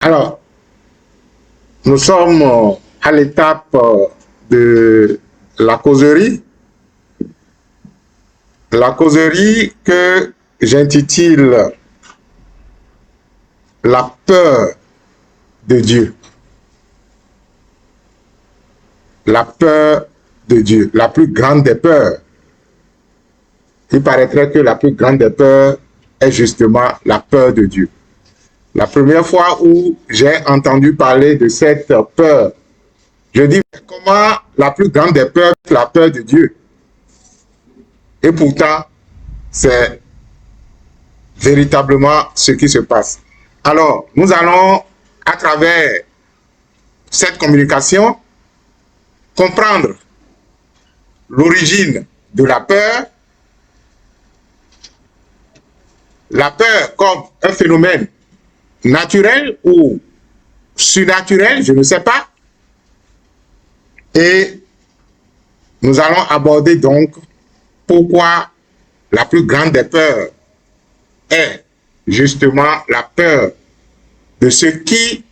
Alors, nous sommes à l'étape de la causerie. La causerie que j'intitule La peur de Dieu. La peur de Dieu, la plus grande des peurs. Il paraîtrait que la plus grande des peurs est justement la peur de Dieu. La première fois où j'ai entendu parler de cette peur, je dis comment la plus grande des peurs est la peur de Dieu. Et pourtant, c'est véritablement ce qui se passe. Alors, nous allons, à travers cette communication, comprendre l'origine de la peur comme un phénomène naturel ou surnaturel, je ne sais pas. Et nous allons aborder donc pourquoi la plus grande des peurs est justement la peur de ce qui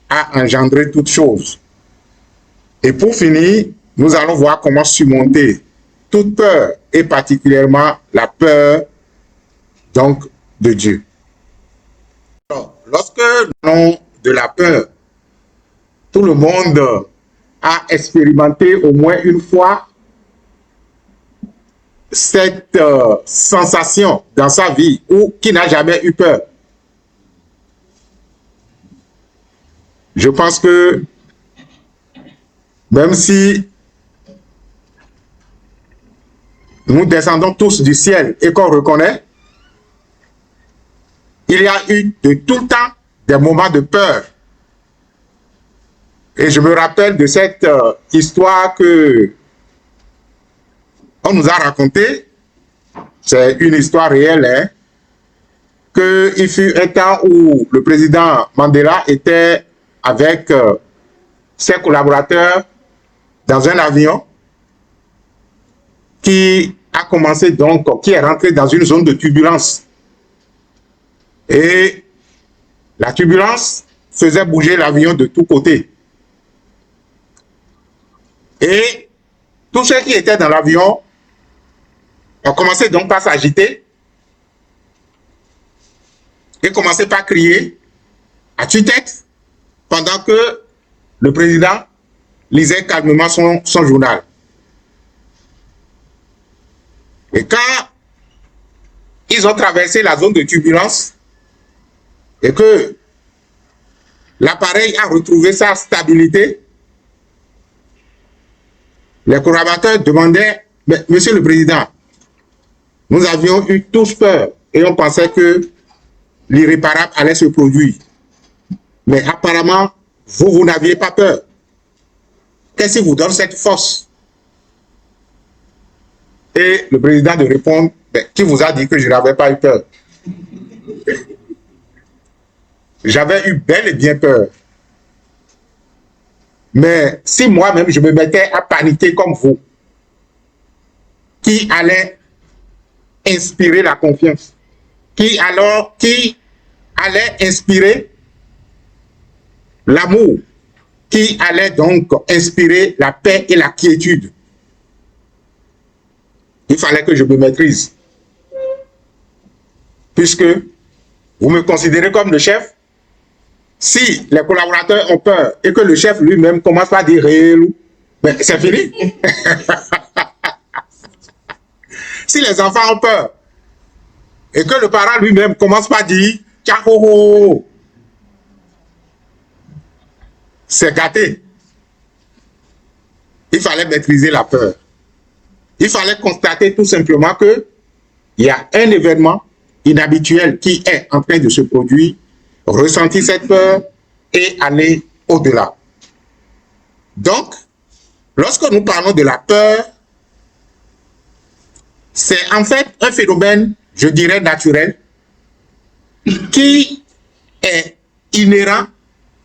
a engendré toute chose. Et pour finir, nous allons voir comment surmonter toute peur, et particulièrement la peur donc de Dieu. Alors, lorsque nous parlons de la peur, tout le monde a expérimenté au moins une fois cette sensation dans sa vie ou qui n'a jamais eu peur. Je pense que même si nous descendons tous du ciel et qu'on reconnaît, il y a eu de tout le temps des moments de peur. Et je me rappelle de cette histoire que on nous a racontée. C'est une histoire réelle, hein, qu'il fut un temps où le président Mandela était avec ses collaborateurs dans un avion qui a commencé donc, qui est rentré dans une zone de turbulence. Et la turbulence faisait bouger l'avion de tous côtés. Et tous ceux qui étaient dans l'avion ont commencé donc par s'agiter et commencé par crier à tue-tête pendant que le président lisait calmement son journal. Et quand ils ont traversé la zone de turbulence et que l'appareil a retrouvé sa stabilité, les collaborateurs demandaient, mais Monsieur le Président, nous avions eu tous peur et on pensait que l'irréparable allait se produire. Mais apparemment, vous n'aviez pas peur. Qu'est-ce qui vous donne cette force? Et le président de répondre, qui vous a dit que je n'avais pas eu peur? J'avais eu bel et bien peur. Mais si moi-même je me mettais à paniquer comme vous, qui allait inspirer la confiance? Qui allait inspirer l'amour? Qui allait donc inspirer la paix et la quiétude? Il fallait que je me maîtrise. Puisque vous me considérez comme le chef, si les collaborateurs ont peur et que le chef lui-même commence par dire ben, c'est fini. Si les enfants ont peur et que le parent lui-même commence par dire ciao, c'est gâté. Il fallait maîtriser la peur. Il fallait constater tout simplement que il y a un événement inhabituel qui est en train de se produire, ressentir cette peur et aller au-delà. Donc, lorsque nous parlons de la peur, c'est en fait un phénomène, je dirais, naturel, qui est inhérent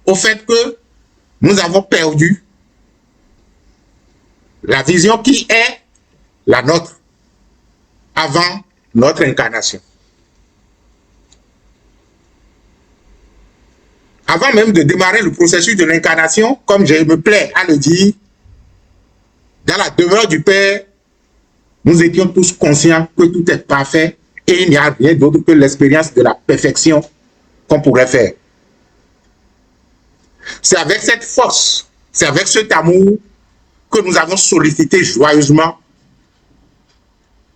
au fait que nous avons perdu la vision qui est la nôtre avant notre incarnation. avant même de démarrer le processus de l'incarnation, comme je me plais à le dire, dans la demeure du Père, nous étions tous conscients que tout est parfait et il n'y a rien d'autre que l'expérience de la perfection qu'on pourrait faire. C'est avec cette force, c'est avec cet amour que nous avons sollicité joyeusement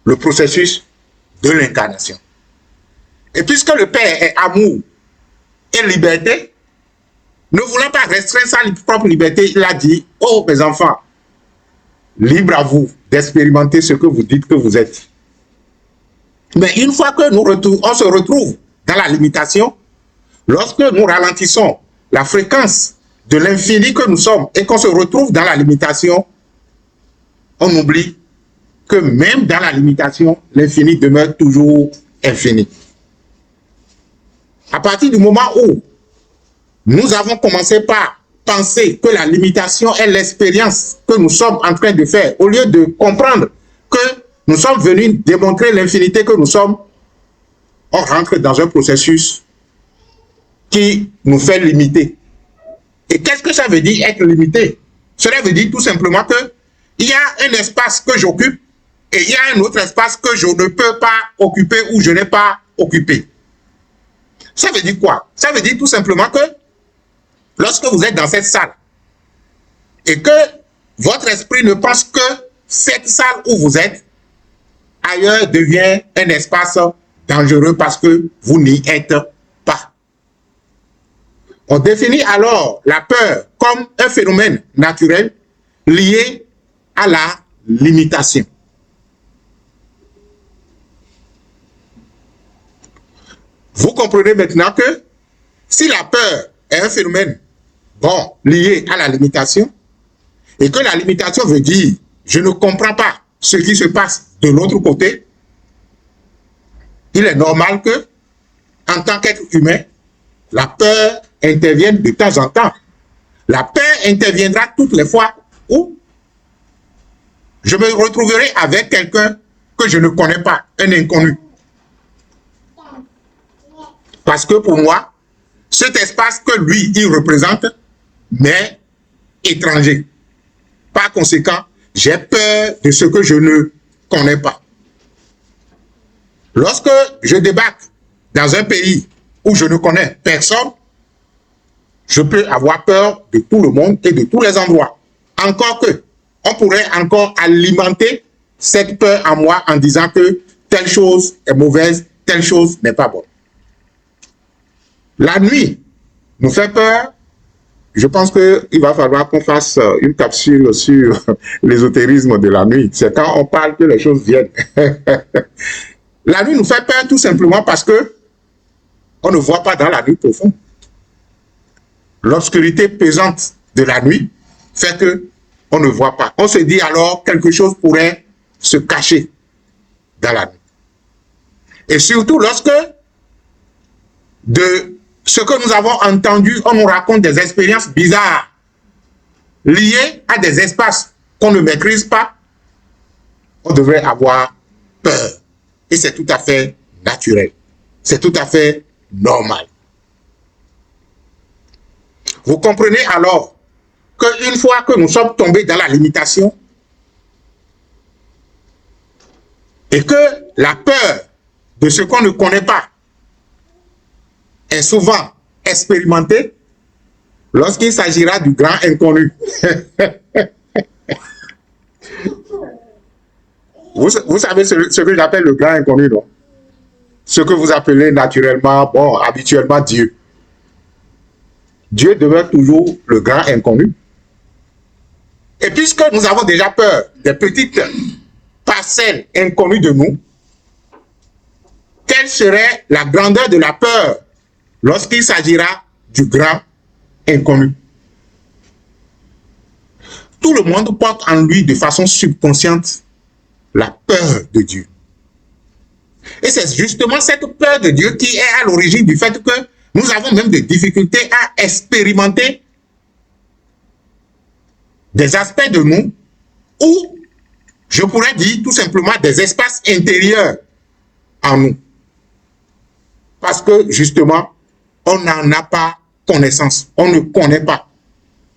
le processus de l'incarnation. Et puisque le Père est amour et liberté, ne voulant pas restreindre sa propre liberté, il a dit, oh mes enfants, libre à vous d'expérimenter ce que vous dites que vous êtes. Mais une fois que on se retrouve dans la limitation, lorsque nous ralentissons la fréquence de l'infini que nous sommes et qu'on se retrouve dans la limitation, on oublie que même dans la limitation, l'infini demeure toujours infini. À partir du moment où nous avons commencé par penser que la limitation est l'expérience que nous sommes en train de faire, au lieu de comprendre que nous sommes venus démontrer l'infinité que nous sommes, on rentre dans un processus qui nous fait limiter. Et qu'est-ce que ça veut dire être limité? Cela veut dire tout simplement que il y a un espace que j'occupe et il y a un autre espace que je ne peux pas occuper ou je n'ai pas occupé. Ça veut dire quoi? Ça veut dire tout simplement que lorsque vous êtes dans cette salle et que votre esprit ne pense que cette salle où vous êtes, ailleurs devient un espace dangereux parce que vous n'y êtes pas. On définit alors la peur comme un phénomène naturel lié à la limitation. Vous comprenez maintenant que si la peur est un phénomène lié à la limitation, et que la limitation veut dire je ne comprends pas ce qui se passe de l'autre côté, il est normal que, en tant qu'être humain, la peur intervienne de temps en temps. La peur interviendra toutes les fois où je me retrouverai avec quelqu'un que je ne connais pas, un inconnu. Parce que pour moi, cet espace que lui, il représente, m'est étranger. Par conséquent, j'ai peur de ce que je ne connais pas. Lorsque je débarque dans un pays où je ne connais personne, je peux avoir peur de tout le monde et de tous les endroits. Encore que, on pourrait encore alimenter cette peur en moi en disant que telle chose est mauvaise, telle chose n'est pas bonne. La nuit nous fait peur. Je pense qu'il va falloir qu'on fasse une capsule sur l'ésotérisme de la nuit. C'est quand on parle que les choses viennent. La nuit nous fait peur tout simplement parce que on ne voit pas dans la nuit profonde. L'obscurité pesante de la nuit fait que on ne voit pas. On se dit alors quelque chose pourrait se cacher dans la nuit. Et surtout lorsque de ce que nous avons entendu, on nous raconte des expériences bizarres liées à des espaces qu'on ne maîtrise pas, on devrait avoir peur. Et c'est tout à fait naturel. C'est tout à fait normal. Vous comprenez alors qu'une fois que nous sommes tombés dans la limitation et que la peur de ce qu'on ne connaît pas est souvent expérimentée lorsqu'il s'agira du grand inconnu. Vous savez ce que j'appelle le grand inconnu, non? Ce que vous appelez naturellement, habituellement Dieu. Dieu demeure toujours le grand inconnu. Et puisque nous avons déjà peur des petites parcelles inconnues de nous, quelle serait la grandeur de la peur lorsqu'il s'agira du grand inconnu? Tout le monde porte en lui de façon subconsciente la peur de Dieu. Et c'est justement cette peur de Dieu qui est à l'origine du fait que nous avons même des difficultés à expérimenter des aspects de nous ou, je pourrais dire tout simplement, des espaces intérieurs en nous. Parce que justement, on n'en a pas connaissance. On ne connaît pas.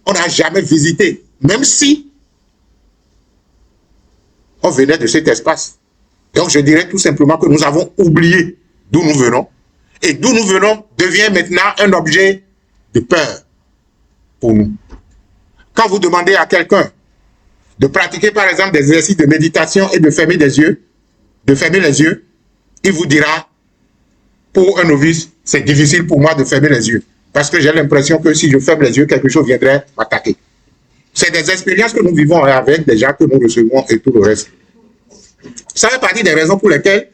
On n'a jamais visité. Même si on venait de cet espace. Donc, je dirais tout simplement que nous avons oublié d'où nous venons. Et d'où nous venons devient maintenant un objet de peur pour nous. Quand vous demandez à quelqu'un de pratiquer, par exemple, des exercices de méditation et de fermer les yeux, il vous dira, pour un novice, c'est difficile pour moi de fermer les yeux. Parce que j'ai l'impression que si je ferme les yeux, quelque chose viendrait m'attaquer. C'est des expériences que nous vivons avec des gens que nous recevons et tout le reste. Ça fait partie des raisons pour lesquelles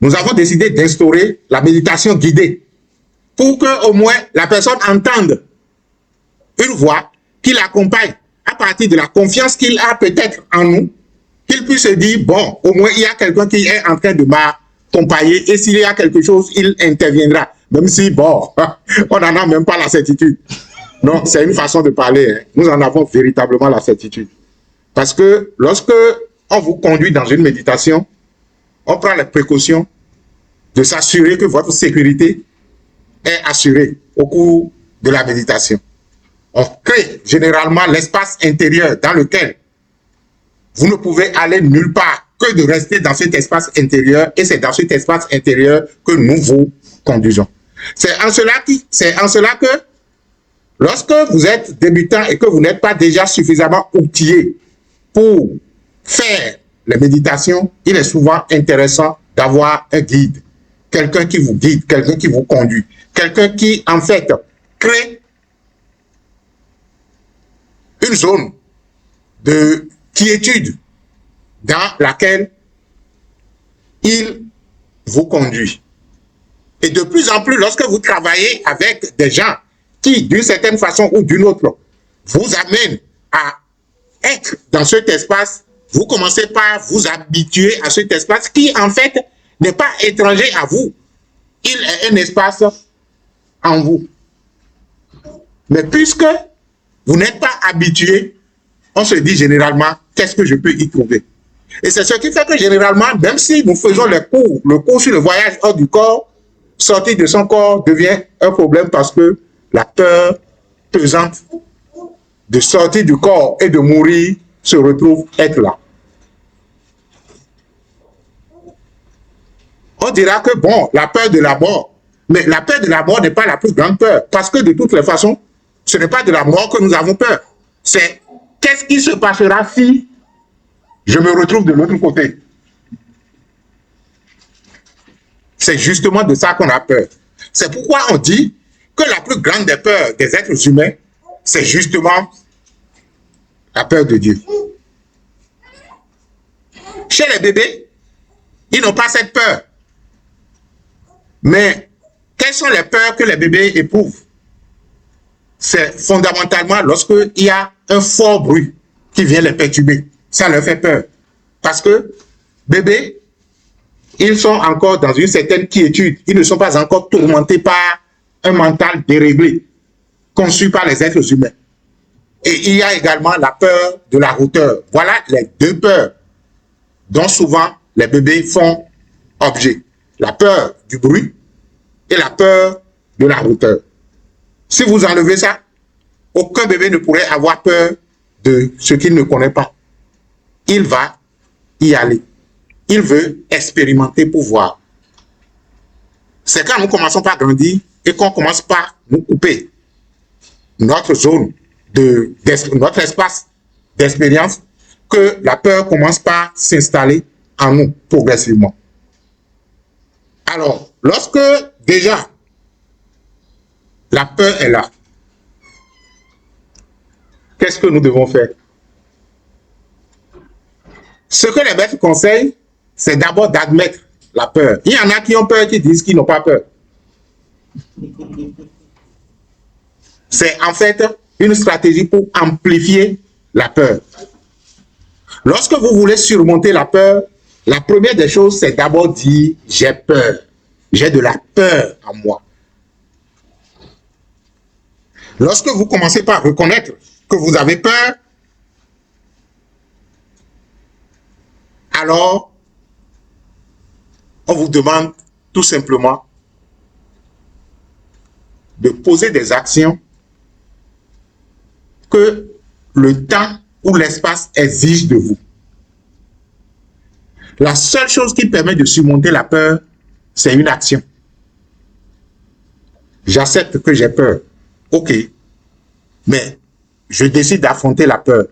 nous avons décidé d'instaurer la méditation guidée pour que au moins la personne entende une voix qui l'accompagne à partir de la confiance qu'il a peut-être en nous, qu'il puisse se dire, bon, au moins il y a quelqu'un qui est en train de m'accompagner et s'il y a quelque chose, il interviendra. Même si, bon, on n'en a même pas la certitude. Non, c'est une façon de parler. Hein. Nous en avons véritablement la certitude. Parce que lorsque on vous conduit dans une méditation, on prend les précautions de s'assurer que votre sécurité est assurée au cours de la méditation. On crée généralement l'espace intérieur dans lequel vous ne pouvez aller nulle part que de rester dans cet espace intérieur et c'est dans cet espace intérieur que nous vous conduisons. C'est en cela que lorsque vous êtes débutant et que vous n'êtes pas déjà suffisamment outillé pour faire les méditations, il est souvent intéressant d'avoir un guide, quelqu'un qui vous guide, quelqu'un qui vous conduit, quelqu'un qui en fait crée une zone de quiétude dans laquelle il vous conduit. Et de plus en plus, lorsque vous travaillez avec des gens qui, d'une certaine façon ou d'une autre, vous amènent à être dans cet espace, vous commencez par vous habituer à cet espace qui, en fait, n'est pas étranger à vous. Il est un espace en vous. Mais puisque vous n'êtes pas habitué, on se dit généralement, qu'est-ce que je peux y trouver? Et c'est ce qui fait que généralement, même si nous faisons le cours sur le voyage hors du corps, sortir de son corps devient un problème parce que la peur pesante de sortir du corps et de mourir se retrouve être là. On dira que bon, la peur de la mort, mais la peur de la mort n'est pas la plus grande peur parce que de toutes les façons, ce n'est pas de la mort que nous avons peur. C'est qu'est-ce qui se passera si je me retrouve de l'autre côté. C'est justement de ça qu'on a peur. C'est pourquoi on dit que la plus grande des peurs des êtres humains, c'est justement la peur de Dieu. Chez les bébés, ils n'ont pas cette peur. Mais quelles sont les peurs que les bébés éprouvent? C'est fondamentalement lorsqu'il y a un fort bruit qui vient les perturber. Ça leur fait peur. Parce que bébés, ils sont encore dans une certaine quiétude. Ils ne sont pas encore tourmentés par un mental déréglé, conçu par les êtres humains. Et il y a également la peur de la hauteur. Voilà les deux peurs dont souvent les bébés font objet. La peur du bruit et la peur de la hauteur. Si vous enlevez ça, aucun bébé ne pourrait avoir peur de ce qu'il ne connaît pas. Il va y aller. Il veut expérimenter pour voir. C'est quand nous commençons par grandir et qu'on commence par nous couper notre zone, notre espace d'expérience, que la peur commence par s'installer en nous progressivement. Alors, lorsque déjà la peur est là, qu'est-ce que nous devons faire? Ce que les maîtres conseillent, c'est d'abord d'admettre la peur. Il y en a qui ont peur, qui disent qu'ils n'ont pas peur. C'est en fait une stratégie pour amplifier la peur. Lorsque vous voulez surmonter la peur, la première des choses, c'est d'abord dire « j'ai peur ». J'ai de la peur en moi. Lorsque vous commencez par reconnaître que vous avez peur, alors on vous demande tout simplement de poser des actions que le temps ou l'espace exige de vous. La seule chose qui permet de surmonter la peur, c'est une action. J'accepte que j'ai peur. Ok. Mais je décide d'affronter la peur.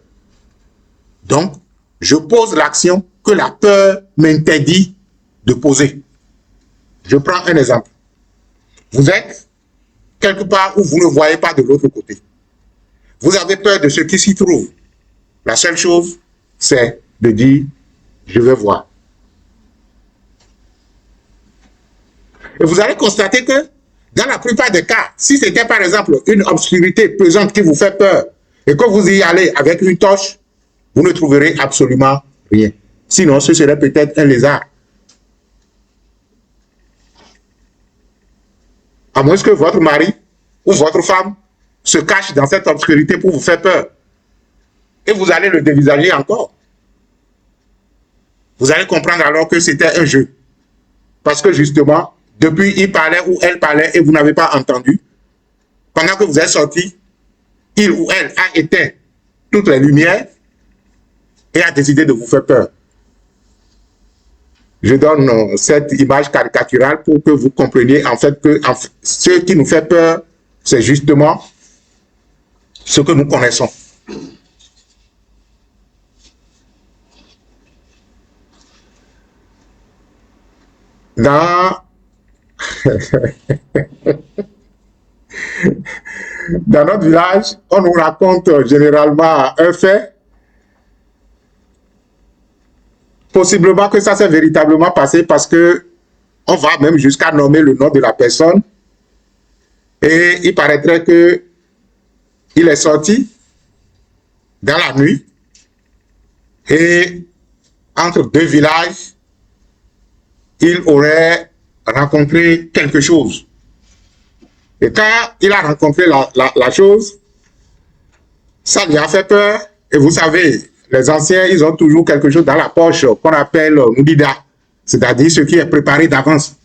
Donc, je pose l'action que la peur m'interdit de poser. Je prends un exemple. Vous êtes quelque part où vous ne voyez pas de l'autre côté. Vous avez peur de ce qui s'y trouve. La seule chose, c'est de dire, je vais voir. Et vous allez constater que, dans la plupart des cas, si c'était par exemple une obscurité pesante qui vous fait peur, et que vous y allez avec une torche, vous ne trouverez absolument rien. Sinon, ce serait peut-être un lézard. À moins que votre mari ou votre femme se cache dans cette obscurité pour vous faire peur. Et vous allez le dévisager encore. Vous allez comprendre alors que c'était un jeu. Parce que justement, depuis il parlait ou elle parlait et vous n'avez pas entendu, pendant que vous êtes sorti, il ou elle a éteint toutes les lumières et a décidé de vous faire peur. Je donne cette image caricaturale pour que vous compreniez en fait que ce qui nous fait peur, c'est justement ce que nous connaissons. Dans notre village, on nous raconte généralement un fait. Possiblement que ça s'est véritablement passé parce que on va même jusqu'à nommer le nom de la personne. Et il paraîtrait que il est sorti dans la nuit et entre deux villages, il aurait rencontré quelque chose. Et quand il a rencontré la chose, ça lui a fait peur. Et vous savez, les anciens, ils ont toujours quelque chose dans la poche qu'on appelle Moudida, c'est-à-dire ce qui est préparé d'avance.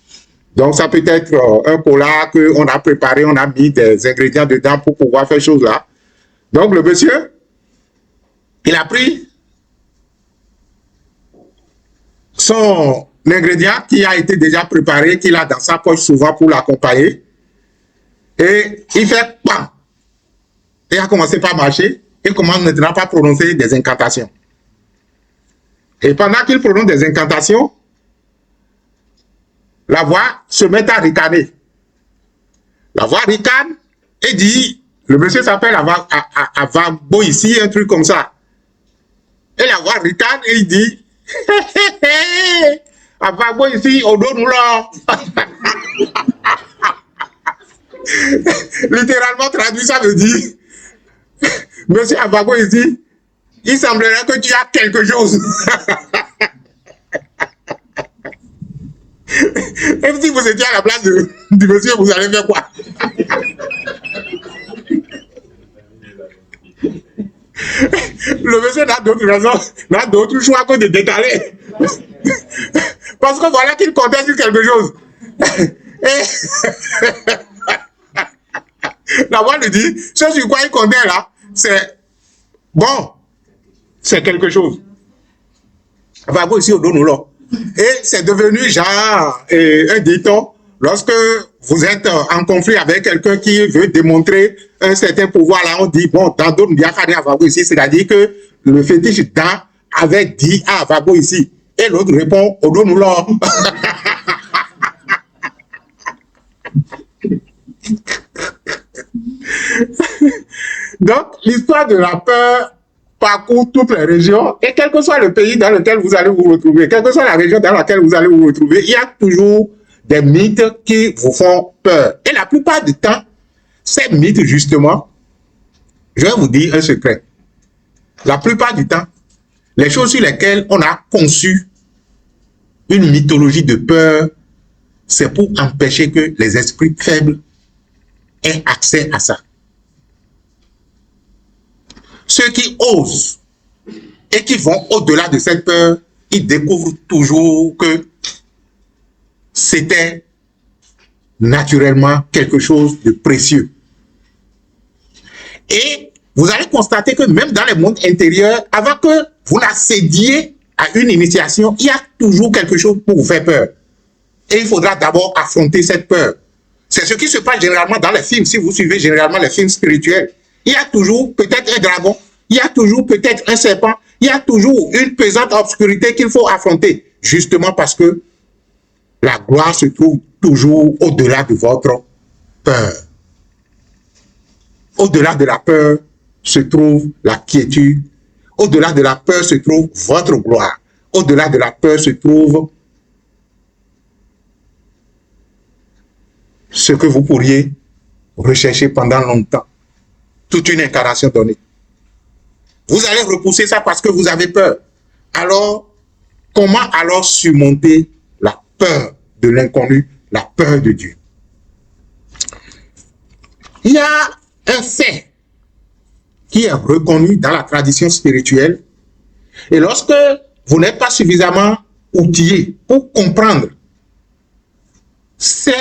Donc, ça peut être un cola qu'on a préparé, on a mis des ingrédients dedans pour pouvoir faire chose là. Donc, le monsieur, il a pris son ingrédient qui a été déjà préparé, qu'il a dans sa poche souvent pour l'accompagner, et il fait PAM. Il a commencé par marcher. Il commence maintenant par prononcer des incantations. Et pendant qu'il prononce des incantations, la voix se met à ricaner. La voix ricane et dit, le monsieur s'appelle Avagbo ici, un truc comme ça. Et la voix ricane et il dit, Avagbo ici, on donne là. Littéralement traduit, ça veut dire, monsieur Avago ici, il semblerait que tu as quelque chose. Et si vous étiez à la place du monsieur, vous allez faire quoi? Le monsieur n'a d'autre raison, n'a d'autre choix que de décaler. Parce que voilà qu'il comptait sur quelque chose. Et la voix lui dit, ce sur quoi il comptait là, c'est bon, c'est quelque chose. Va voir ici au Donoulo. Et c'est devenu genre un dicton lorsque vous êtes en conflit avec quelqu'un qui veut démontrer un certain pouvoir là, on dit bon, dans d'autres Biafari à Vago ici, c'est-à-dire que le fétiche dans avait dit à Vago ici. Et l'autre répond au Donoulo. Donc, l'histoire de la peur parcourt toutes les régions et quel que soit le pays dans lequel vous allez vous retrouver, quelle que soit la région dans laquelle vous allez vous retrouver, il y a toujours des mythes qui vous font peur. Et la plupart du temps, ces mythes, justement, je vais vous dire un secret. La plupart du temps, les choses sur lesquelles on a conçu une mythologie de peur, c'est pour empêcher que les esprits faibles aient accès à ça. Ceux qui osent et qui vont au-delà de cette peur, ils découvrent toujours que c'était naturellement quelque chose de précieux. Et vous allez constater que même dans les mondes intérieurs, avant que vous n'accédiez à une initiation, il y a toujours quelque chose pour vous faire peur. Et il faudra d'abord affronter cette peur. C'est ce qui se passe généralement dans les films. Si vous suivez généralement les films spirituels, il y a toujours peut-être un dragon, il y a toujours peut-être un serpent, il y a toujours une pesante obscurité qu'il faut affronter. Justement parce que la gloire se trouve toujours au-delà de votre peur. Au-delà de la peur se trouve la quiétude. Au-delà de la peur se trouve votre gloire. Au-delà de la peur se trouve ce que vous pourriez rechercher pendant longtemps. Toute une incarnation donnée. Vous allez repousser ça parce que vous avez peur. Alors, comment alors surmonter la peur de l'inconnu, la peur de Dieu? Il y a un fait qui est reconnu dans la tradition spirituelle. Et lorsque vous n'êtes pas suffisamment outillé pour comprendre ce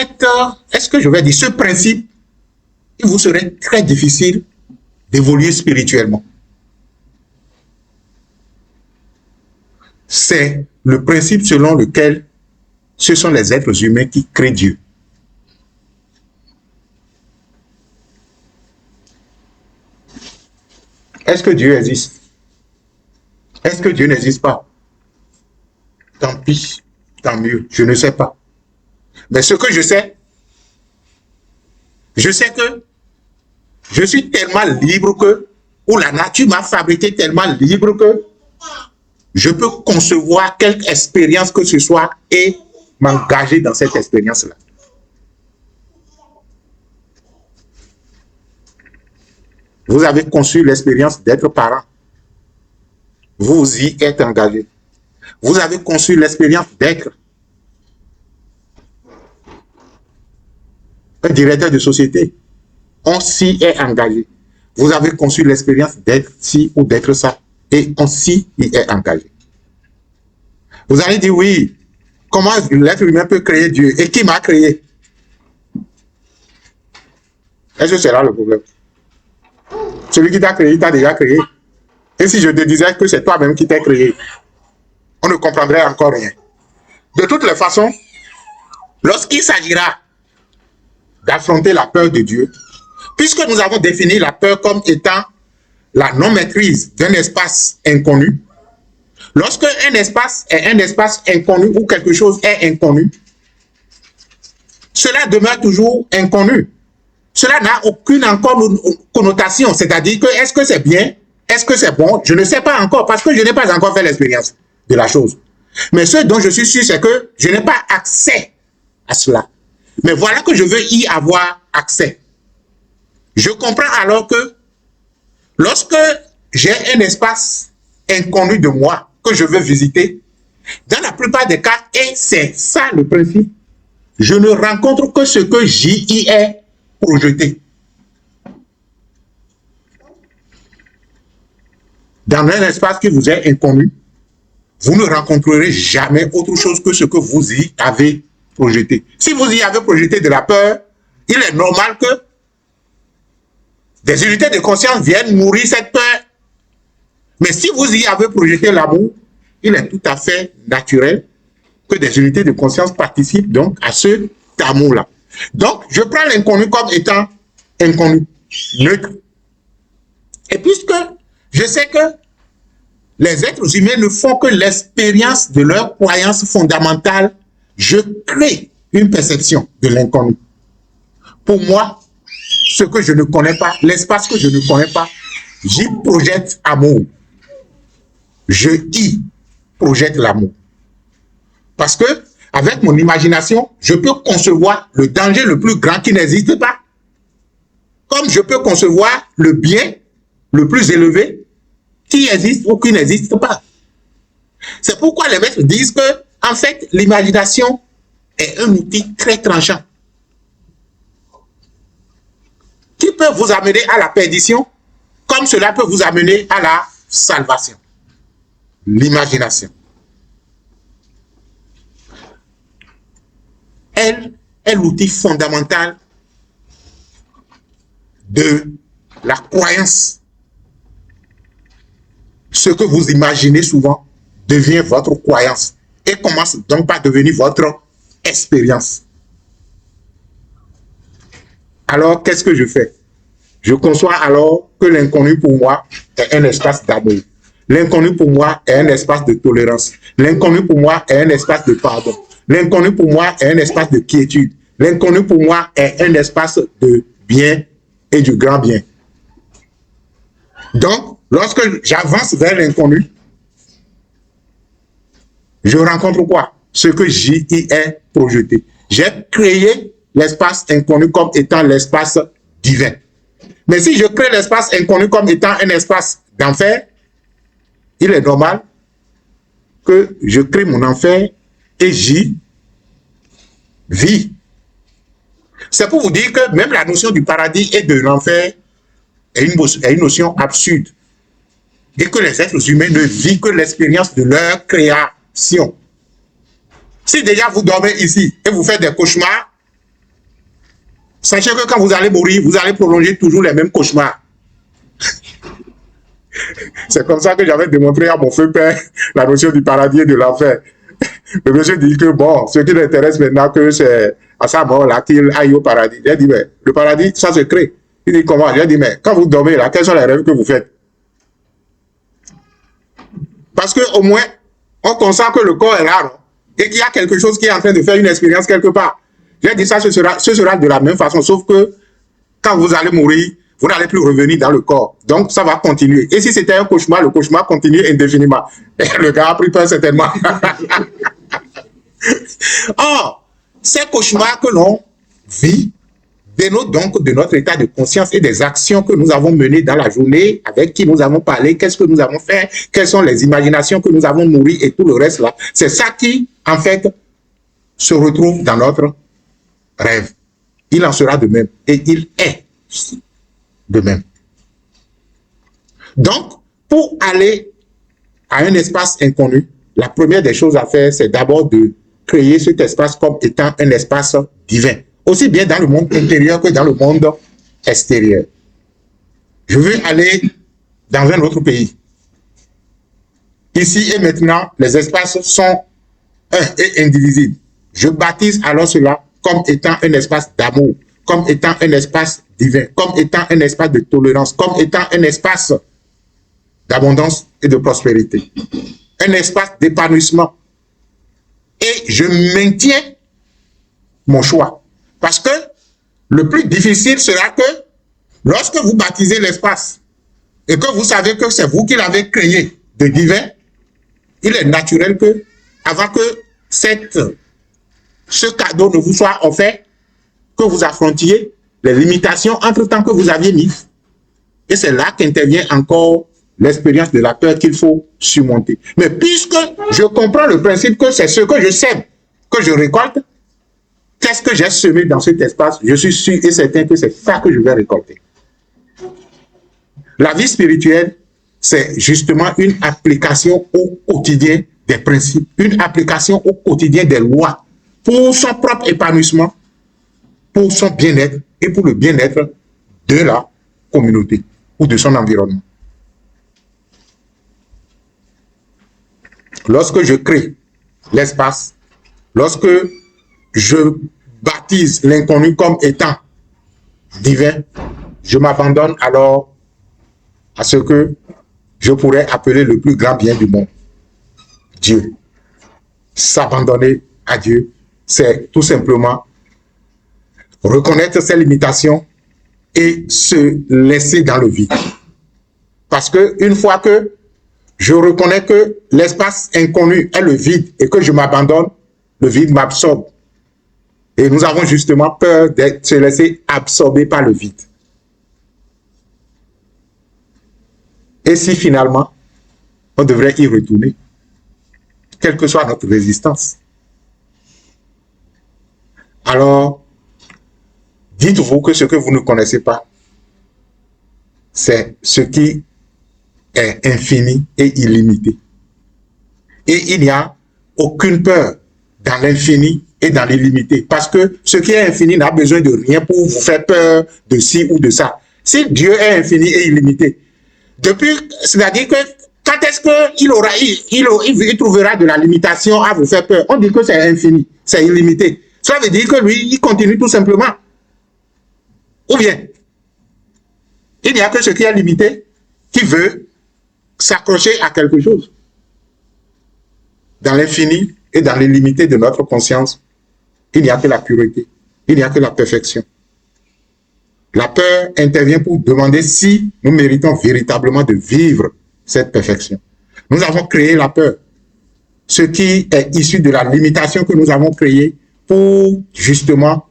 principe, il vous serait très difficile d'évoluer spirituellement. C'est le principe selon lequel ce sont les êtres humains qui créent Dieu. Est-ce que Dieu existe? Est-ce que Dieu n'existe pas? Tant pis, tant mieux, je ne sais pas. Mais ce que je sais que je suis tellement libre que, ou la nature m'a fabriqué tellement libre que je peux concevoir quelque expérience que ce soit et m'engager dans cette expérience-là. Vous avez conçu l'expérience d'être parent. Vous y êtes engagé. Vous avez conçu l'expérience d'être un directeur de société. On s'y est engagé. Vous avez conçu l'expérience d'être ci ou d'être ça. Et on s'y est engagé. Vous allez dire oui, comment l'être humain peut créer Dieu? Et qui m'a créé? Est-ce que c'est là le problème? Celui qui t'a créé, il t'a déjà créé. Et si je te disais que c'est toi-même qui t'es créé, on ne comprendrait encore rien. De toutes les façons, lorsqu'il s'agira d'affronter la peur de Dieu, puisque nous avons défini la peur comme étant la non-maîtrise d'un espace inconnu, lorsque un espace est un espace inconnu ou quelque chose est inconnu, cela demeure toujours inconnu. Cela n'a aucune encore connotation, c'est-à-dire que est-ce que c'est bien, est-ce que c'est bon, je ne sais pas encore parce que je n'ai pas encore fait l'expérience de la chose. Mais ce dont je suis sûr, c'est que je n'ai pas accès à cela. Mais voilà que je veux y avoir accès. Je comprends alors que lorsque j'ai un espace inconnu de moi que je veux visiter, dans la plupart des cas, et c'est ça le principe, je ne rencontre que ce que j'y ai projeté. Dans un espace qui vous est inconnu, vous ne rencontrerez jamais autre chose que ce que vous y avez projeté. Si vous y avez projeté de la peur, il est normal que des unités de conscience viennent nourrir cette peur. Mais si vous y avez projeté l'amour, il est tout à fait naturel que des unités de conscience participent donc à cet amour-là. Donc, je prends l'inconnu comme étant inconnu, neutre. Et puisque je sais que les êtres humains ne font que l'expérience de leur croyance fondamentale, je crée une perception de l'inconnu. Pour moi, ce que je ne connais pas, l'espace que je ne connais pas, j'y projette amour. Je y projette l'amour. Parce que, avec mon imagination, je peux concevoir le danger le plus grand qui n'existe pas. Comme je peux concevoir le bien le plus élevé qui existe ou qui n'existe pas. C'est pourquoi les maîtres disent que, en fait, l'imagination est un outil très tranchant qui peut vous amener à la perdition comme cela peut vous amener à la salvation. L'imagination. Elle est l'outil fondamental de la croyance. Ce que vous imaginez souvent devient votre croyance et commence donc par devenir votre expérience. Alors, qu'est-ce que je fais? Je conçois alors que l'inconnu pour moi est un espace d'amour. L'inconnu pour moi est un espace de tolérance. L'inconnu pour moi est un espace de pardon. L'inconnu pour moi est un espace de quiétude. L'inconnu pour moi est un espace de bien et du grand bien. Donc, lorsque j'avance vers l'inconnu, je rencontre quoi? Ce que j'y ai projeté. J'ai créé l'espace inconnu comme étant l'espace divin. Mais si je crée l'espace inconnu comme étant un espace d'enfer, il est normal que je crée mon enfer et j'y vis. C'est pour vous dire que même la notion du paradis et de l'enfer est une notion absurde. Et que les êtres humains ne vivent que l'expérience de leur création. Si déjà vous dormez ici et vous faites des cauchemars, sachez que quand vous allez mourir, vous allez prolonger toujours les mêmes cauchemars. C'est comme ça que j'avais démontré à mon feu père la notion du paradis et de l'enfer. Le monsieur dit que bon, ce qui l'intéresse maintenant, que c'est à sa mort là qu'il aille au paradis. J'ai dit, mais le paradis, ça se crée. Il dit comment? J'ai dit, mais quand vous dormez là, quels sont les rêves que vous faites? Parce qu'au moins, on constate que le corps est là, non? Et qu'il y a quelque chose qui est en train de faire une expérience quelque part. J'ai dit ça, ce sera de la même façon, sauf que quand vous allez mourir, vous n'allez plus revenir dans le corps. Donc, ça va continuer. Et si c'était un cauchemar, le cauchemar continue indéfiniment. Et le gars a pris peur certainement. Or, ces cauchemars que l'on vit dénotent donc de notre état de conscience et des actions que nous avons menées dans la journée, avec qui nous avons parlé, qu'est-ce que nous avons fait, quelles sont les imaginations que nous avons nourries et tout le reste là. C'est ça qui, en fait, se retrouve dans notre rêve. Il en sera de même. Et il est de même. Donc, pour aller à un espace inconnu, la première des choses à faire, c'est d'abord de créer cet espace comme étant un espace divin, aussi bien dans le monde intérieur que dans le monde extérieur. Je veux aller dans un autre pays. Ici et maintenant, les espaces sont un et indivisibles. Je baptise alors cela comme étant un espace d'amour, comme étant un espace divin, comme étant un espace de tolérance, comme étant un espace d'abondance et de prospérité, un espace d'épanouissement. Et je maintiens mon choix. Parce que le plus difficile sera que lorsque vous baptisez l'espace et que vous savez que c'est vous qui l'avez créé de divin, il est naturel que, avant que ce cadeau ne vous soit offert, que vous affrontiez les limitations entre-temps que vous aviez mises. Et c'est là qu'intervient encore l'expérience de la peur qu'il faut surmonter. Mais puisque je comprends le principe que c'est ce que je sème que je récolte, qu'est-ce que j'ai semé dans cet espace? Je suis sûr et certain que c'est ça que je vais récolter. La vie spirituelle, c'est justement une application au quotidien des principes, une application au quotidien des lois pour son propre épanouissement, pour son bien-être et pour le bien-être de la communauté ou de son environnement. Lorsque je crée l'espace, lorsque je baptise l'inconnu comme étant divin, je m'abandonne alors à ce que je pourrais appeler le plus grand bien du monde, Dieu. S'abandonner à Dieu, c'est tout simplement reconnaître ses limitations et se laisser dans le vide. Parce que une fois que je reconnais que l'espace inconnu est le vide et que je m'abandonne, le vide m'absorbe. Et nous avons justement peur de se laisser absorber par le vide. Et si finalement, on devrait y retourner, quelle que soit notre résistance, alors, dites-vous que ce que vous ne connaissez pas, c'est ce qui est infini et illimité. Et il n'y a aucune peur dans l'infini et dans l'illimité. Parce que ce qui est infini n'a besoin de rien pour vous faire peur de ci ou de ça. Si Dieu est infini et illimité, c'est-à-dire que quand est-ce qu'il trouvera de la limitation à vous faire peur? On dit que c'est infini, c'est illimité. Ça veut dire que lui, il continue tout simplement. Ou bien, il n'y a que ce qui est limité qui veut s'accrocher à quelque chose. Dans l'infini et dans l'illimité de notre conscience, il n'y a que la pureté, il n'y a que la perfection. La peur intervient pour demander si nous méritons véritablement de vivre cette perfection. Nous avons créé la peur, ce qui est issu de la limitation que nous avons créée pour justement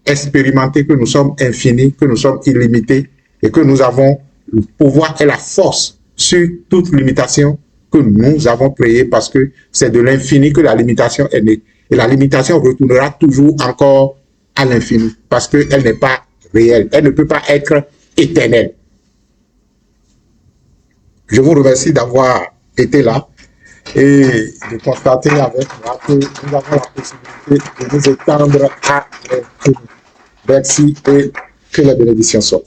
expérimenter que nous sommes infinis, que nous sommes illimités et que nous avons le pouvoir et la force sur toute limitation que nous avons créée parce que c'est de l'infini que la limitation est née. Et la limitation retournera toujours encore à l'infini parce qu'elle n'est pas réelle, elle ne peut pas être éternelle. Je vous remercie d'avoir été là et de constater avec moi que nous avons la possibilité de nous étendre à l'infini. Merci et que la bénédiction soit.